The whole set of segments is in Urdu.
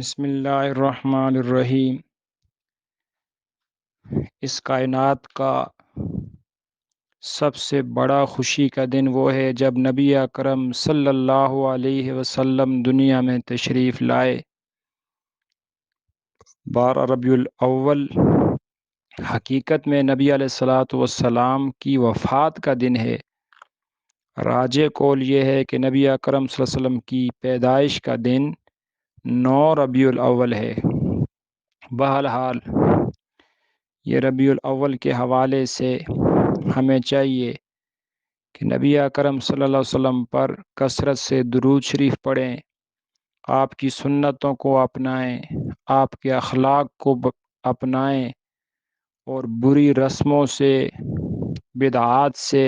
بسم اللہ الرحمن الرحیم۔ اس کائنات کا سب سے بڑا خوشی کا دن وہ ہے جب نبی اکرم صلی اللہ علیہ وسلم دنیا میں تشریف لائے۔ 12 ربیع الاول حقیقت میں نبی علیہ الصلاۃ والسلام کی وفات کا دن ہے۔ راج قول یہ ہے کہ نبی اکرم صلی اللہ علیہ وسلم کی پیدائش کا دن 9 ربیع الاول ہے۔ بہرحال یہ ربیع الاول کے حوالے سے ہمیں چاہیے کہ نبی اکرم صلی اللہ علیہ وسلم پر کثرت سے درود شریف پڑھیں، آپ کی سنتوں کو اپنائیں، آپ کے اخلاق کو اپنائیں اور بری رسموں سے، بدعات سے،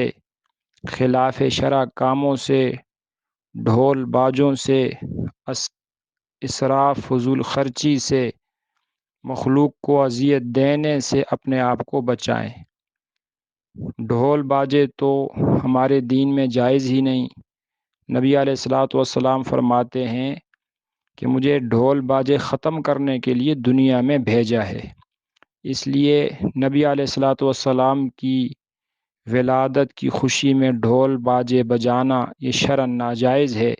خلاف شرع کاموں سے، ڈھول باجوں سے، اسراف فضول خرچی سے، مخلوق کو اذیت دینے سے اپنے آپ کو بچائیں۔ ڈھول باجے تو ہمارے دین میں جائز ہی نہیں۔ نبی علیہ الصلاۃ والسلام فرماتے ہیں کہ مجھے ڈھول باجے ختم کرنے کے لیے دنیا میں بھیجا ہے۔ اس لیے نبی علیہ الصلاۃ والسلام کی ولادت کی خوشی میں ڈھول باجے بجانا یہ شرعاً ناجائز ہے۔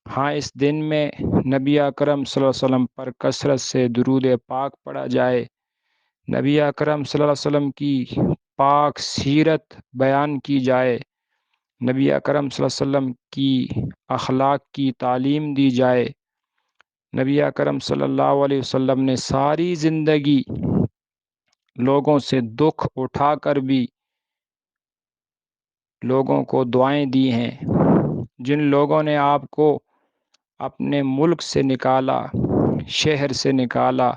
ہاں، اس دن میں نبی اکرم صلی اللہ علیہ وسلم پر کثرت سے درود پاک پڑھا جائے، نبی اکرم صلی اللہ علیہ وسلم کی پاک سیرت بیان کی جائے، نبی اکرم صلی اللہ علیہ وسلم کی اخلاق کی تعلیم دی جائے۔ نبی اکرم صلی اللہ علیہ وسلم نے ساری زندگی لوگوں سے دکھ اٹھا کر بھی لوگوں کو دعائیں دی ہیں۔ جن لوگوں نے آپ کو اپنے ملک سے نکالا، شہر سے نکالا،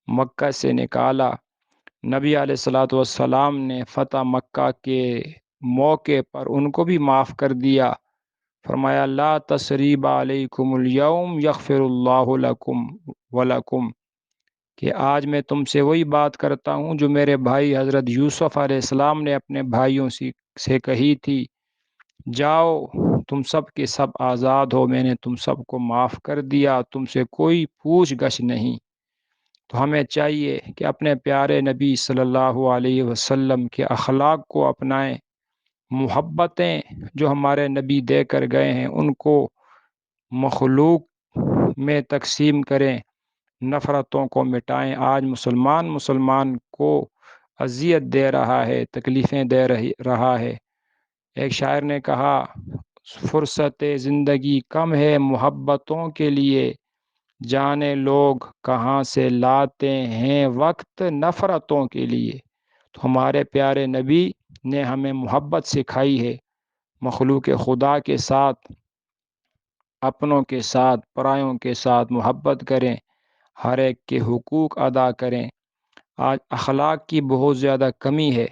مکہ سے نکالا، نبی علیہ الصلاۃ والسلام نے فتح مکہ کے موقع پر ان کو بھی معاف کر دیا۔ فرمایا لا تثریب علیکم الیوم یغفر اللہ لکم ولکم، کہ آج میں تم سے وہی بات کرتا ہوں جو میرے بھائی حضرت یوسف علیہ السلام نے اپنے بھائیوں سے کہی تھی، جاؤ تم سب کے سب آزاد ہو، میں نے تم سب کو معاف کر دیا، تم سے کوئی پوچھ گچھ نہیں۔ تو ہمیں چاہیے کہ اپنے پیارے نبی صلی اللہ علیہ وسلم کے اخلاق کو اپنائیں، محبتیں جو ہمارے نبی دے کر گئے ہیں ان کو مخلوق میں تقسیم کریں، نفرتوں کو مٹائیں۔ آج مسلمان کو اذیت دے رہا ہے، تکلیفیں دے رہا ہے۔ ایک شاعر نے کہا فرصت زندگی کم ہے محبتوں کے لیے، جانے لوگ کہاں سے لاتے ہیں وقت نفرتوں کے لیے۔ تو ہمارے پیارے نبی نے ہمیں محبت سکھائی ہے، مخلوق خدا کے ساتھ، اپنوں کے ساتھ، پرایوں کے ساتھ محبت کریں، ہر ایک کے حقوق ادا کریں۔ آج اخلاق کی بہت زیادہ کمی ہے۔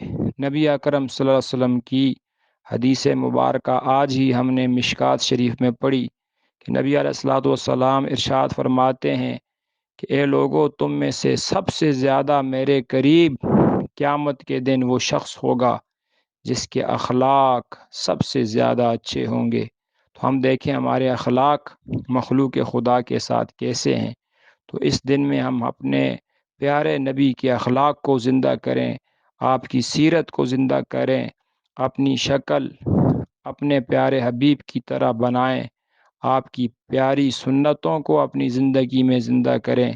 نبی اکرم صلی اللہ علیہ وسلم کی حدیث مبارکہ آج ہی ہم نے مشکات شریف میں پڑھی کہ نبی علیہ الصلوۃ والسلام ارشاد فرماتے ہیں کہ اے لوگو، تم میں سے سب سے زیادہ میرے قریب قیامت کے دن وہ شخص ہوگا جس کے اخلاق سب سے زیادہ اچھے ہوں گے۔ تو ہم دیکھیں ہمارے اخلاق مخلوق خدا کے ساتھ کیسے ہیں۔ تو اس دن میں ہم اپنے پیارے نبی کے اخلاق کو زندہ کریں، آپ کی سیرت کو زندہ کریں، اپنی شکل اپنے پیارے حبیب کی طرح بنائیں، آپ کی پیاری سنتوں کو اپنی زندگی میں زندہ کریں،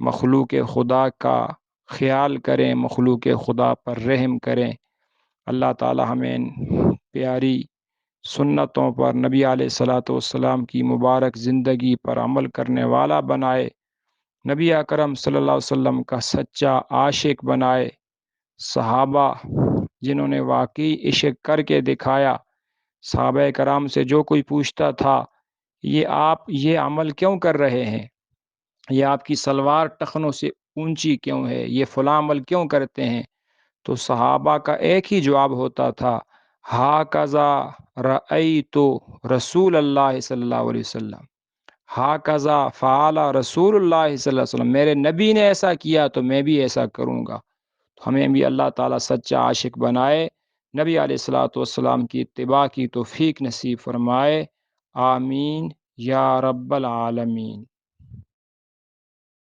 مخلوق خدا کا خیال کریں، مخلوق خدا پر رحم کریں۔ اللہ تعالی ہمیں پیاری سنتوں پر، نبی علیہ الصلاۃ والسلام کی مبارک زندگی پر عمل کرنے والا بنائے، نبی اکرم صلی اللہ علیہ وسلم کا سچا عاشق بنائے۔ صحابہ جنہوں نے واقعی عشق کر کے دکھایا، صحابہ کرام سے جو کوئی پوچھتا تھا یہ آپ یہ عمل کیوں کر رہے ہیں، یہ آپ کی سلوار ٹخنوں سے اونچی کیوں ہے، یہ فلاں عمل کیوں کرتے ہیں، تو صحابہ کا ایک ہی جواب ہوتا تھا، ہاکذا رأیت رسول اللہ صلی اللہ علیہ وسلم، ہاکذا فعل رسول اللہ صلی اللہ علیہ وسلم، میرے نبی نے ایسا کیا تو میں بھی ایسا کروں گا۔ تو ہمیں بھی اللہ تعالیٰ سچا عاشق بنائے، نبی علیہ الصلوۃ والسلام کی اتباع کی توفیق نصیب فرمائے۔ آمین یا رب العالمین۔